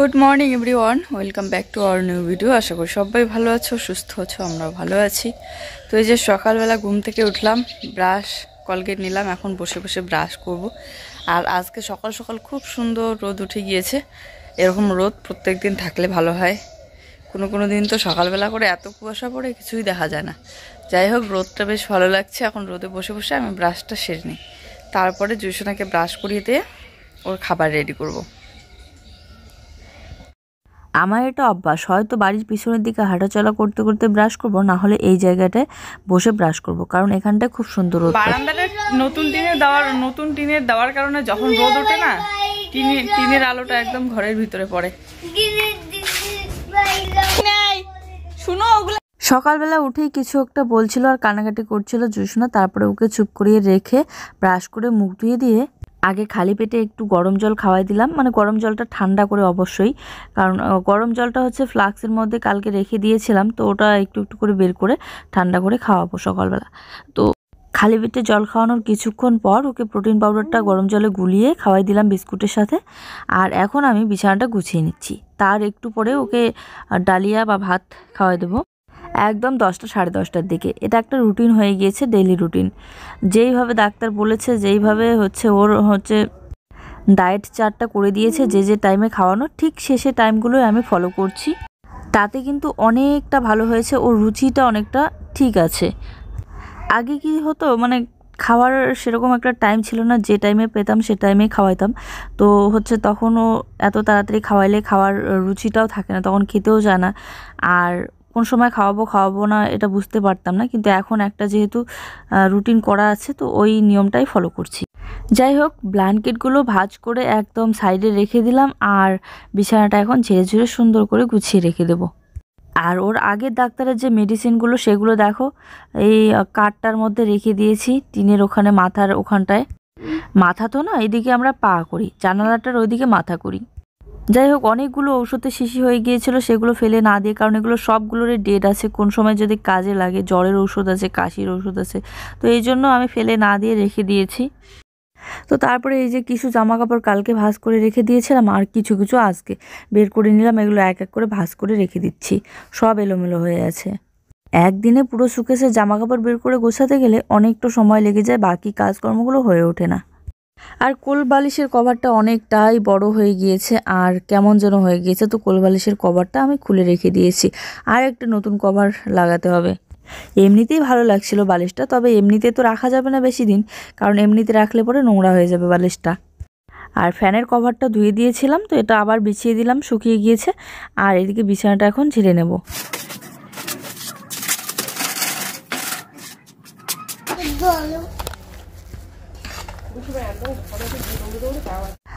Good morning everyone, welcome back to our new video. আশা করি সবাই ভালো আছো, সুস্থ আছো, আমরাও ভালো আছি। তো এই যে সকালবেলা ঘুম থেকে উঠলাম, ব্রাশ কলগেট নিলাম, এখন বসে বসে ব্রাশ করব। আর আজকে সকাল সকাল খুব সুন্দর রোদ উঠে গিয়েছে। এরকম রোদ প্রত্যেক দিন থাকলে ভালো হয়। কোনো কোনো দিন তো সকালবেলা করে এত কুয়াশা পড়ে কিছুই দেখা যায় না। যাই হোক, রোদটা বেশ ভালো লাগছে। এখন রোদে বসে বসে আমি ব্রাশটা সেরে নিই, তারপরে জুসোনাকে ব্রাশ করিয়ে দিয়ে ওর খাবার রেডি করব। আমার এটা অভ্যাস, হয়তো বাড়ির পিছনের দিকে হাঁটাচলা করতে করতে ব্রাশ করব, না হলে এই জায়গাটায় বসে ব্রাশ করব, কারণ এখানটায় খুব সুন্দর রোদ। বারান্দাটা নতুন টিনের দেওয়ার কারণে যখন রোদ ওঠে না, টিনের আলোটা একদম ঘরের ভিতরে পড়ে। সকালবেলা উঠেই কিছু একটা বলছিল আর কানাকাটি করছিল জুসোনা, তারপরে ওকে চুপ করিয়ে রেখে ব্রাশ করে মুখ ধুয়ে দিয়ে আগে খালি পেটে একটু গরম জল খাওয়াই দিলাম। মানে গরম জলটা ঠান্ডা করে অবশ্যই, কারণ গরম জলটা হচ্ছে ফ্লাক্সের মধ্যে কালকে রেখে দিয়েছিলাম, তো ওটা একটু একটু করে বের করে ঠান্ডা করে খাওয়াবো সকালবেলা। তো খালি পেটে জল খাওয়ানোর কিছুক্ষণ পর ওকে প্রোটিন পাউডারটা গরম জলে গুলিয়ে খাওয়াই দিলাম বিস্কুটের সাথে। আর এখন আমি বিছানাটা গুছিয়ে নিচ্ছি, তার একটু পরে ওকে ডালিয়া বা ভাত খাওয়াই দেবো একদম 10টা সাড়ে 10টার দিকে। এটা একটা রুটিন হয়ে গিয়েছে, ডেইলি রুটিন। যেইভাবে ডাক্তার বলেছে, যেইভাবে ওর ডায়েট চার্টটা করে দিয়েছে, যে টাইমে খাওয়ানো, ঠিক শেষে টাইমগুলোই আমি ফলো করছি। তাতে কিন্তু অনেকটা ভালো হয়েছে, ওর রুচিটা অনেকটা ঠিক আছে। আগে কি হতো, মানে খাওয়ার সেরকম একটা টাইম ছিল না, যে টাইমে পেতাম সে টাইমে খাওয়াইতাম। তো তখনও এত তাড়াতাড়ি খাওয়াইলে খাওয়ার রুচিটাও থাকে না, তখন খেতেও যায় না। আর কোন সময় খাওয়াবো না এটা বুঝতে পারতাম না, কিন্তু এখন একটা যেহেতু রুটিন করা আছে, তো ওই নিয়মটাই ফলো করছি। যাই হোক, ব্ল্যাঙ্কেটগুলো ভাঁজ করে একদম সাইডে রেখে দিলাম, আর বিছানাটা এখন ঝেড়ে ঝুড়ে সুন্দর করে গুছিয়ে রেখে দেবো। আর ওর আগের ডাক্তারের যে মেডিসিনগুলো, সেগুলো দেখো এই কার্ডটার মধ্যে রেখে দিয়েছি, টিনের ওখানে মাথার ওখানটায়। মাথা তো না, এদিকে আমরা পা করি, জানালাটার ওইদিকে মাথা করি। যাই হোক, অনেকগুলো ঔষধের শিশি হয়ে গিয়েছিল, সেগুলো ফেলে না দিয়ে, কারণ এগুলো সবগুলোরই ডেট আছে, কোন সময় যদি কাজে লাগে। জ্বরের ওষুধ আছে, কাশির ওষুধ আছে, তো এই জন্য আমি ফেলে না দিয়ে রেখে দিয়েছি। তো তারপরে এই যে কিছু জামা কাপড় কালকে ভাঁজ করে রেখে দিয়েছিলাম, আর কিছু কিছু আজকে বের করে নিলাম। এগুলো এক এক করে ভাঁজ করে রেখে দিচ্ছি, সব এলোমেলো হয়ে আছে। একদিনে পুরো সুকেসের জামা কাপড় বের করে গোছাতে গেলে অনেকটা সময় লেগে যায়, বাকি কাজকর্মগুলো হয়ে ওঠে না। আর কোল বালিশের কভারটা অনেকটাই বড় হয়ে গিয়েছে, আর কেমন যেন হয়ে গিয়েছে, তো কোল বালিশের কভারটা আমি খুলে রেখে দিয়েছি। আর একটা নতুন কভার লাগাতে হবে। এমনিতেই ভালো লাগছিল বালিশটা, তবে এমনিতে তো রাখা যাবে না বেশি দিন, কারণ এমনিতে রাখলে পরে নোংরা হয়ে যাবে বালিশটা। আর ফ্যানের কভারটা ধুয়ে দিয়েছিলাম, তো এটা আবার বিছিয়ে দিলাম, শুকিয়ে গিয়েছে। আর এদিকে বিছানাটা এখন ঝেড়ে নেব।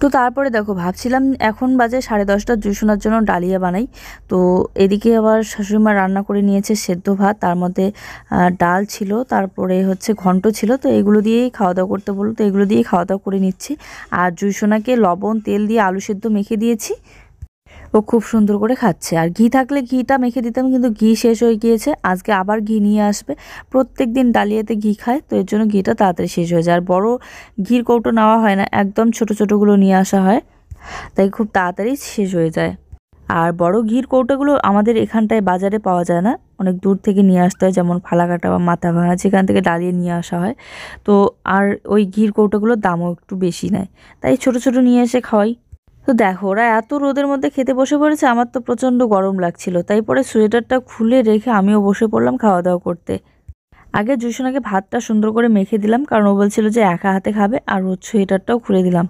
তো তারপরে দেখো, ভাবছিলাম এখন বাজে 10:30, জুসোনার জন্য ডালিয়া বানাই। তো এদিকে আবার শাশুড়িমা রান্না করে নিয়েছে সেদ্ধ ভাত, তার মধ্যে ডাল ছিল, তারপরে ঘন্ট ছিল। তো এগুলো দিয়েই খাওয়া দাওয়া করতে বললো, তো এগুলো দিয়েই খাওয়া দাওয়া করে নিচ্ছি। আর জুসোনাকে লবণ তেল দিয়ে আলু সেদ্ধ মেখে দিয়েছি, ও খুব সুন্দর করে খাচ্ছে। আর ঘি থাকলে ঘিটা মেখে দিতাম, কিন্তু ঘি শেষ হয়ে গিয়েছে। আজকে আবার ঘি নিয়ে আসবে, প্রত্যেক দিন ডালিয়াতে ঘি খায়, তো এর জন্য ঘিটা তাড়াতাড়ি শেষ হয়ে যায়। আর বড় ঘির কৌটো নেওয়া হয় না, একদম ছোট ছোটোগুলো নিয়ে আসা হয়, তাই খুব তাড়াতাড়ি শেষ হয়ে যায়। আর বড় ঘির কৌটোগুলো আমাদের এখানটায় বাজারে পাওয়া যায় না, অনেক দূর থেকে নিয়ে আসতে হয়, যেমন ফালাকাটা বা মাথা ভাঙা, যেখান থেকে ডালিয়ে নিয়ে আসা হয়। তো আর ওই ঘির কৌটোগুলোর দামও একটু বেশি নেয়, তাই ছোট ছোট নিয়ে এসে খাওয়াই। তো দেখো, ওরা এত রোদের মধ্যে খেতে বসে পড়েছে, আমার তো প্রচণ্ড গরম লাগছিল, তাই পরে সোয়েটারটা খুলে রেখে আমিও বসে পড়লাম খাওয়া দাওয়া করতে। আগে জুসোনাকে ভাতটা সুন্দর করে মেখে দিলাম, কারণ ও বলছিল যে একা হাতে খাবে, আর ওর সোয়েটারটাও খুলে দিলাম।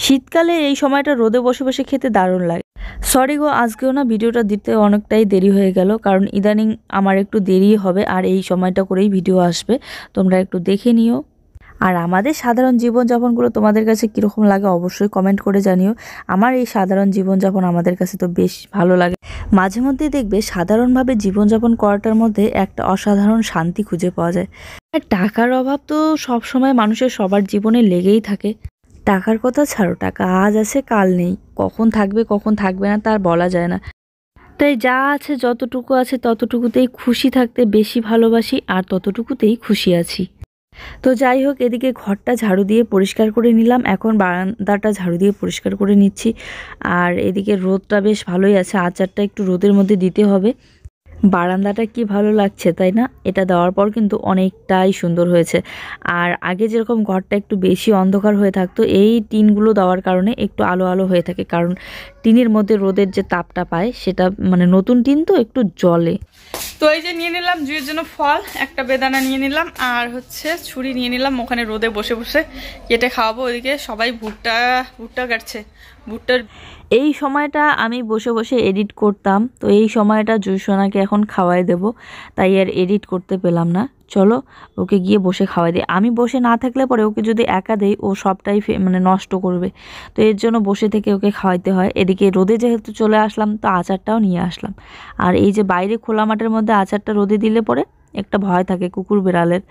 শীতকালে এই সময়টা রোদে বসে বসে খেতে দারুণ লাগে। সরি গো, আজকেও না ভিডিওটা দিতে অনেকটাই দেরি হয়ে গেল, কারণ ইদানিং আমার একটু দেরি হবে, আর এই সময়টা করেই ভিডিও আসবে, তোমরা একটু দেখে নিও। আর আমাদের সাধারণ জীবনযাপনগুলো তোমাদের কাছে কীরকম লাগে অবশ্যই কমেন্ট করে জানিও। আমার এই সাধারণ জীবনযাপন আমাদের কাছে তো বেশ ভালো লাগে। মাঝে মধ্যেই দেখবে সাধারণভাবে জীবনযাপন করাটার মধ্যে একটা অসাধারণ শান্তি খুঁজে পাওয়া যায়। আর টাকার অভাব তো সব সময় মানুষের সবার জীবনে লেগেই থাকে। টাকার কথা ছাড়ো, টাকা আজ আছে কাল নেই, কখন থাকবে কখন থাকবে না তার বলা যায় না। তাই যা আছে, যতটুকু আছে ততটুকুতেই খুশি থাকতে বেশি ভালোবাসি, আর ততটুকুতেই খুশি আছি। তো যাই হোক, এদিকে ঘরটা ঝাড়ু দিয়ে পরিষ্কার করে নিলাম, এখন বারান্দাটা ঝাড়ু দিয়ে পরিষ্কার করে নিচ্ছি। আর এদিকে রোদটা বেশ ভালোই আছে, আচারটা একটু রোদের মধ্যে দিতে হবে। বারান্দাটা কি ভালো লাগছে তাই না? এটা দেওয়ার পর কিন্তু অনেকটাই সুন্দর হয়েছে। আর আগে যেরকম ঘরটা একটু বেশি অন্ধকার হয়ে থাকতো, এই টিনগুলো দেওয়ার কারণে একটু আলো আলো হয়ে থাকে, কারণ টিনের মধ্যে রোদের যে তাপটা পায় সেটা, মানে নতুন টিন তো একটু জ্বলে। তো এই যে নিয়ে নিলাম জুয়ের জন্য ফল, একটা বেদানা নিয়ে নিলাম, আর হচ্ছে ছুরি নিয়ে নিলাম, ওখানে রোদে বসে বসে কেটে খাওয়াবো। ওইদিকে সবাই ভুট্টা কাটছে। ভুট্টার এই সময়টা আমি বসে বসে এডিট করতাম, তো এই সময়টা জুসোনাকে এখন খাওয়াই দেব, তাই আর এডিট করতে পেলাম না। চলো ওকে গিয়ে বসে খাওয়াই দিই। আমি বসে না থাকলে পরে ওকে যদি একা দেই ও সবটাই মানে নষ্ট করবে, তো এর জন্য বসে থেকে ওকে খাওয়াইতে হয়। এদিকে রোদে যেহেতু চলে আসলাম, তো আচারটাও নিয়ে আসলাম। আর এই যে বাইরে খোলা মাঠের মধ্যে আচারটা রোদে দিলে পরে একটা ভয় থাকে কুকুর বিড়ালের,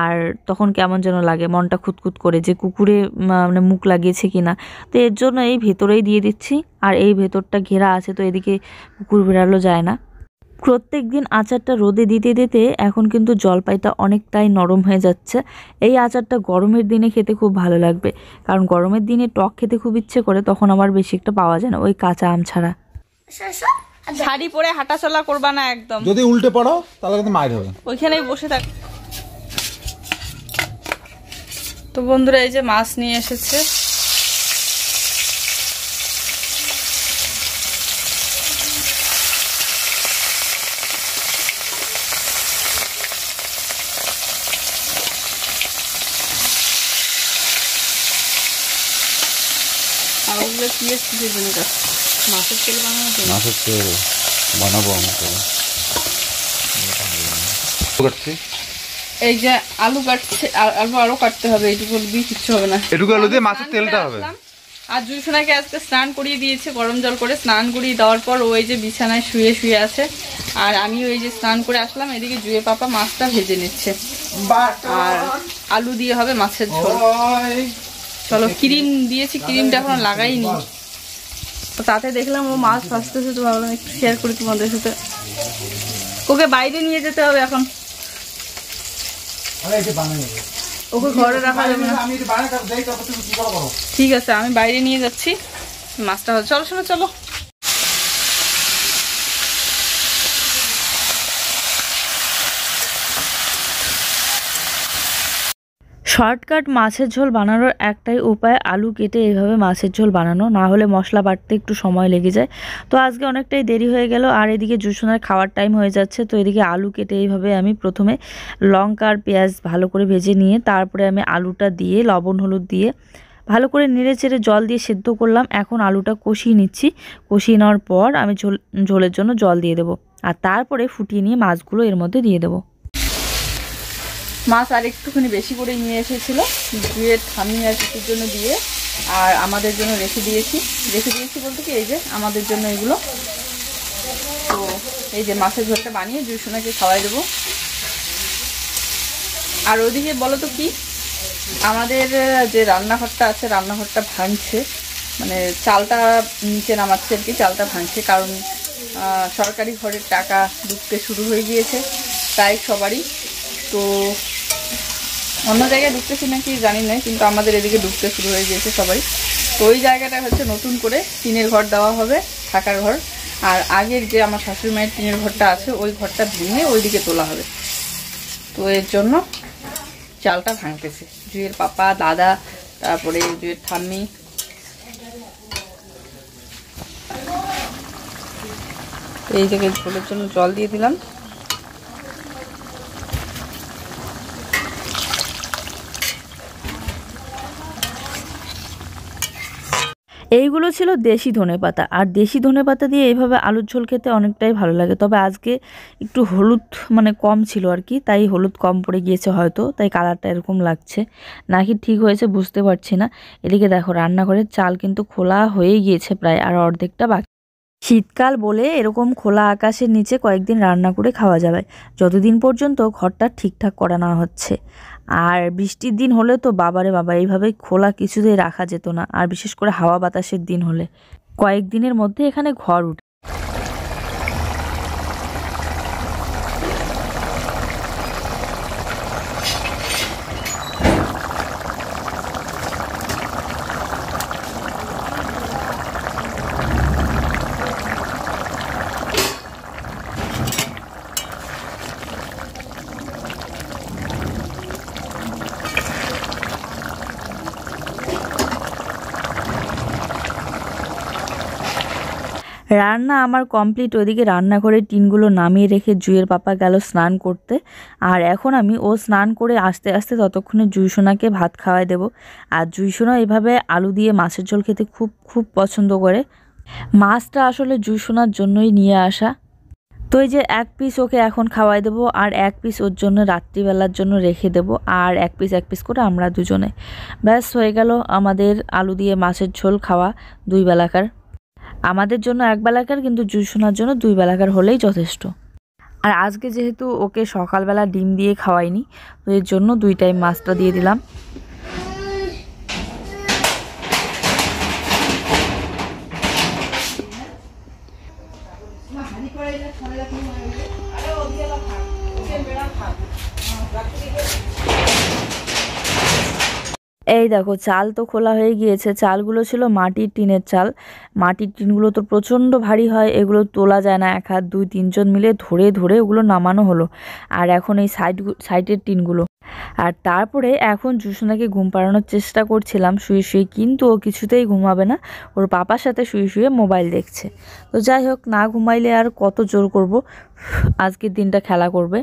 আর তখন কেমন যেন লাগে, মনটা খুঁতখুত করে যে কুকুরে মানে মুখ লাগিয়েছে কিনা। তো এর জন্য এই ভেতরেই দিয়ে দিচ্ছি, আর এই ভেতরটা ঘেরা আছে, তো এদিকে কুকুর বিড়ালও যায় না। প্রত্যেক দিন আচারটা রোদে দিতে দিতে এখন কিন্তু জলপাইটা অনেকটাই নরম হয়ে যাচ্ছে। এই আচারটা গরমের দিনে খেতে খুব ভালো লাগবে, কারণ গরমের দিনে টক খেতে খুব ইচ্ছে করে, তখন আবার বেশি একটা পাওয়া যায় না ওই কাঁচা আম ছাড়া। শাড়ি পরে হাঁটাচলা করবা না একদম, যদি উল্টে পড়ো তাহলে কিন্তু মার হবে। ওইখানেই বসে থাক। তো বন্ধুরা এই যে মাছ নিয়ে এসেছে, আর ওগুলো কি কিসের জন্য কাটছে? মাছের তেল বানানোর জন্য। মাছের তেল বানাবো আমি তো। কাটছি এই যে আলু কাটছে, আলু আরো কাটতে হবে, এইটুকু দিয়ে কিচ্ছু হবে না, এটুকু আলু দিয়ে মাছের তেলটা হবে। আর জুসোনাকে আজকে স্নান করিয়ে দিয়েছে, গরম জল করে স্নান করিয়ে দেওয়ার পর ওই যে বিছানায় শুয়ে শুয়ে আছে, আর আমি ওই যে স্নান করে আসলাম। এদিকে জুয়ে পাপা মাছটা ভেজে নিচ্ছে, আর আলু দিয়ে হবে মাছের ঝোল। চলো, ক্রিম দিয়েছি, ক্রিমটা এখনো লাগাইনি। তো তাতে দেখলাম ও মাছ ভাজতেছে, তো ভাবলাম একটু শেয়ার করি তোমাদের সাথে। ওকে বাইরে নিয়ে যেতে হবে এখন, ওকে ঘরে রাখা যাবে না। ঠিক আছে, আমি বাইরে নিয়ে যাচ্ছি মাছটা। চলো শোনো, চলো। শর্টকাট মাছের ঝোল বানানোর একটাই উপায়, আলু কেটে এইভাবে মাছের ঝোল বানানো, না হলে মশলা বাটতে একটু সময় লেগে যায়। তো আজকে অনেকটাই দেরি হয়ে গেল, আর এদিকে জুসোনার খাওয়ার টাইম হয়ে যাচ্ছে। তো এদিকে আলু কেটে এইভাবে আমি প্রথমে লঙ্কা আর পেঁয়াজ ভালো করে ভেজে নিয়ে তারপরে আমি আলুটা দিয়ে লবণ হলুদ দিয়ে ভালো করে নেড়ে চেড়ে জল দিয়ে সেদ্ধ করলাম। এখন আলুটা কষিয়ে নিচ্ছি, কষিয়ে নেওয়ার পর আমি ঝোলের জন্য জল দিয়ে দেবো, আর তারপরে ফুটিয়ে নিয়ে মাছগুলো এর মধ্যে দিয়ে দেবো। মাছ আর একটুখানি বেশি করে নিয়ে এসেছিল, জুয়ের ঠাম্মি আর কিছুর জন্য দিয়ে, আর আমাদের জন্য রেখে দিয়েছি বলতে কি এই যে আমাদের জন্য এগুলো। তো এই যে মাছের ঝোলটা বানিয়ে জুসোনাকে খাওয়াই দেবো। আর ওদিকে বলো তো কি, আমাদের যে রান্নাঘরটা আছে, রান্নাঘরটা ভাঙছে, মানে চালটা নিচে নামাচ্ছে আর কি, চালটা ভাঙছে, কারণ সরকারি ঘরের টাকা ঢুকতে শুরু হয়ে গিয়েছে প্রায় সবারই। তো অন্য জায়গায় ঢুকতেছি নাকি জানি না, কিন্তু আমাদের এদিকে ঢুকতে শুরু হয়ে গিয়েছে সবাই। তো ওই জায়গাটা হচ্ছে নতুন করে টিনের ঘর দেওয়া হবে, থাকার ঘর। আর আগের যে আমার শাশুড়ি মায়ের টিনের ঘরটা আছে, ওই ঘরটা ভেঙে ওইদিকে তোলা হবে। তো এর জন্য চালটা ভাঙতেছে জুয়ের পাপা, দাদা, তারপরে জুয়ের ঠাম্মি। এই জায়গায় ঝোলের জন্য জল দিয়ে দিলাম। এইগুলো ছিল দেশি ধনেপাতা, আর দেশি ধনেপাতা দিয়ে এইভাবে আলুর ঝোল খেতে অনেকটাই ভালো লাগে। তবে আজকে একটু হলুদ মানে কম ছিল আর কি, তাই হলুদ কম পড়ে গিয়েছে হয়তো, তাই কালারটা এরকম লাগছে, নাকি ঠিক হয়েছে বুঝতে পারছি না। এদিকে দেখো রান্নাঘরের চাল কিন্তু খোলা হয়ে গিয়েছে প্রায়, আর অর্ধেকটা বাকি। শীতকাল বলে এরকম খোলা আকাশের নিচে কয়েকদিন রান্না করে খাওয়া যাবে, যতদিন পর্যন্ত ঘরটা ঠিকঠাক করা না হচ্ছে। আর বৃষ্টির দিন হলে তো বাবারে বাবা, এইভাবে খোলা কিছুতেই রাখা যেত না, আর বিশেষ করে হাওয়া বাতাসের দিন হলে কয়েকদিনের মধ্যে এখানে ঘর উঠে। রান্না আমার কমপ্লিট। ওইদিকে রান্নাঘরের টিনগুলো নামিয়ে রেখে জুইয়ের পাপা গেল স্নান করতে। আর এখন আমি ও স্নান করে আস্তে আস্তে ততক্ষণে জুইসোনাকে ভাত খাওয়াই দেব। আর জুইসোনা এভাবে আলু দিয়ে মাছের ঝোল খেতে খুব খুব পছন্দ করে। মাছটা আসলে জুইসোনার জন্যই নিয়ে আসা। তো এই যে এক পিস ওকে এখন খাওয়াই দেবো, আর এক পিস ওর জন্য রাত্রিবেলার জন্য রেখে দেবো, আর এক পিস করে আমরা দুজনে। ব্যাস হয়ে গেল আমাদের আলু দিয়ে মাছের ঝোল খাওয়া 2 বেলাকার। আমাদের জন্য 1 বেলাকার, কিন্তু জুইসোনার জন্য 2 বেলাকার হলেই যথেষ্ট। আর আজকে যেহেতু ওকে সকালবেলা ডিম দিয়ে খাওয়াইনি, তো এর জন্য 2 টাইম মাছটা দিয়ে দিলাম। এই দেখো চাল তো খোলা হয়ে গিয়েছে। চালগুলো ছিল মাটির টিনের চাল। মাটির টিনগুলো তো প্রচণ্ড ভারী হয়, এগুলো তোলা যায় না। 1 হাত 2-3 জন মিলে ধরে ধরে ওগুলো নামানো হলো। আর এখন এই সাইডের টিনগুলো। আর তারপরে এখন জুসোনাকে ঘুম পাড়ানোর চেষ্টা করছিলাম শুয়ে শুয়ে, কিন্তু ও কিছুতেই ঘুমাবে না। ওর পাপার সাথে শুয়ে শুয়ে মোবাইল দেখছে। তো যাই হোক, না ঘুমাইলে আর কত জোর করব, আজকের দিনটা খেলা করবে।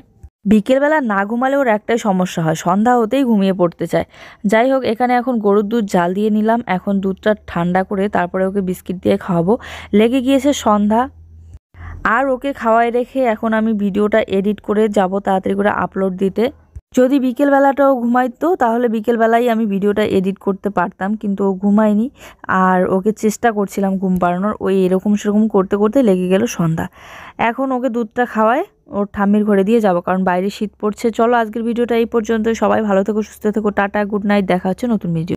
বিকেলবেলা না ঘুমালে ওর একটাই সমস্যা হয়, সন্ধ্যা হতেই ঘুমিয়ে পড়তে চায়। যাই হোক, এখানে এখন গরুর দুধ জাল দিয়ে নিলাম। এখন দুধটা ঠান্ডা করে তারপরে ওকে বিস্কিট দিয়ে খাওয়াবো। লেগে গিয়েছে সন্ধ্যা। আর ওকে খাওয়াই রেখে এখন আমি ভিডিওটা এডিট করে যাব তাড়াতাড়ি করে আপলোড দিতে। যদি বিকেলবেলাটাও ঘুমাইতো তাহলে বিকেলবেলাই আমি ভিডিওটা এডিট করতে পারতাম, কিন্তু ও ঘুমায়নি। আর ওকে চেষ্টা করছিলাম ঘুম পাড়ানোর, ওই এরকম সেরকম করতে করতে লেগে গেল সন্ধ্যা। এখন ওকে দুধটা খাওয়ায় ওর ঠাম্মির ঘরে দিয়ে যাব, কারণ বাইরে শীত পড়ছে। চলো আজকের ভিডিওটা এই পর্যন্ত। সবাই ভালো থেকো, সুস্থ থেকো, টাটা, গুড নাইট। দেখা হচ্ছে নতুন ভিডিও।